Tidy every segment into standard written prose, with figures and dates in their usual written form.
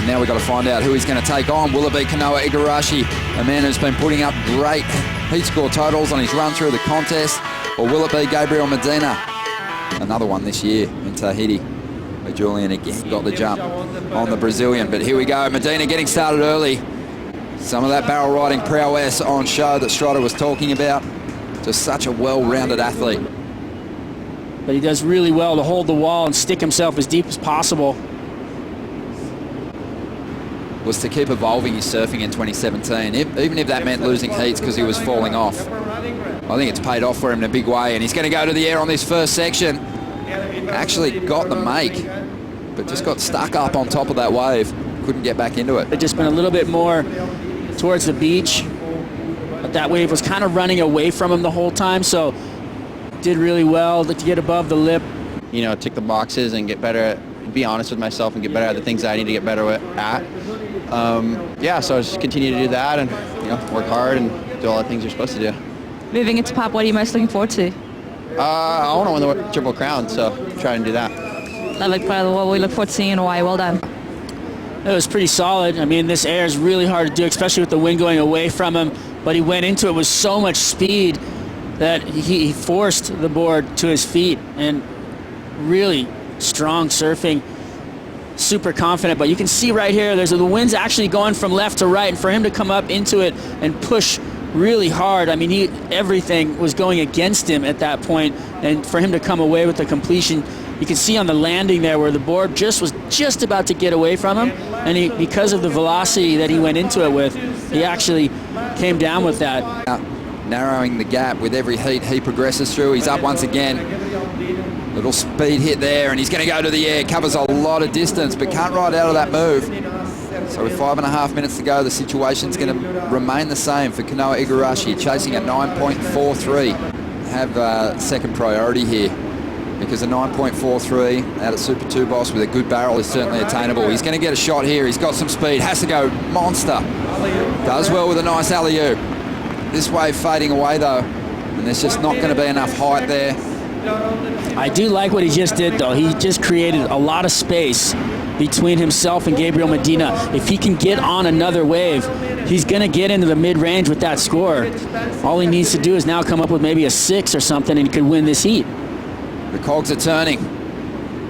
Now we've got to find out who he's going to take on. Will it be Kanoa Igarashi, a man who's been putting up great heat score totals on his run through the contest? Or will it be Gabriel Medina, another one this year in Tahiti? But Julian again got the jump on the Brazilian. But here we go, Medina getting started early. Some of that barrel riding prowess on show that Strider was talking about. Just such a well-rounded athlete. But he does really well to hold the wall and stick himself as deep as possible. Was to keep evolving his surfing in 2017, even if that meant losing heats because he was falling off. I think it's paid off for him in a big way, and he's going to go to the air on this first section. Actually got the make, but just got stuck up on top of that wave. Couldn't get back into it. It just been a little bit more towards the beach, but that wave was kind of running away from him the whole time, so did really well to get above the lip. You know, tick the boxes and get better at, be honest with myself and get better at the things that I need to get better at. Yeah, so I just continue to do that and, you know, work hard and do all the things you're supposed to do. Moving into Pop, what are you most looking forward to? I want to win the Triple Crown, so try and do that. What we look forward to seeing in Hawaii. Well done. It was pretty solid. I mean, this air is really hard to do, especially with the wind going away from him, but he went into it with so much speed that he forced the board to his feet, and really strong surfing, super confident. But you can see right here, the wind's actually going from left to right, and for him to come up into it and push really hard, I mean, everything was going against him at that point, and for him to come away with the completion, you can see on the landing there where the board was just about to get away from him, and because of the velocity that he went into it with, he actually came down with that. Narrowing the gap with every heat he progresses through. He's up once again. Little speed hit there, and he's going to go to the air. Covers a lot of distance, but can't ride out of that move. So with 5.5 minutes to go, the situation's going to remain the same for Kanoa Igarashi, chasing a 9.43. Have second priority here, because a 9.43 out of Super 2 Boss with a good barrel is certainly attainable. He's going to get a shot here. He's got some speed. Has to go monster. Does well with a nice alley-oop. This wave fading away though, and there's just not going to be enough height there. I do like what he just did though. He just created a lot of space between himself and Gabriel Medina. If he can get on another wave, he's going to get into the mid-range with that score. All he needs to do is now come up with maybe a 6 or something, and he could win this heat. The cogs are turning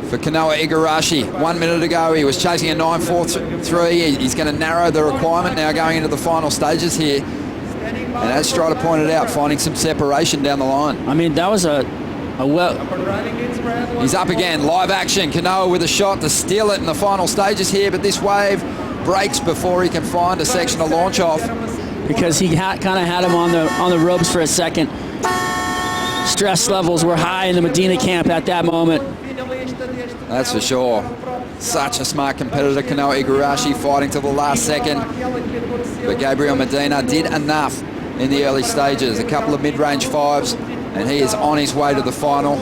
for Kanoa Igarashi. 1 minute ago, he was chasing a 9.43. He's going to narrow the requirement now going into the final stages here. And as Strider pointed out, finding some separation down the line. I mean, that was a well... He's up again, live action. Kanoa with a shot to steal it in the final stages here, but this wave breaks before he can find a section to launch off. Because he kind of had him on the ropes for a second. Stress levels were high in the Medina camp at that moment. That's for sure. Such a smart competitor, Kanoa Igarashi, fighting till the last second. But Gabriel Medina did enough in the early stages. A couple of mid-range 5s, and he is on his way to the final.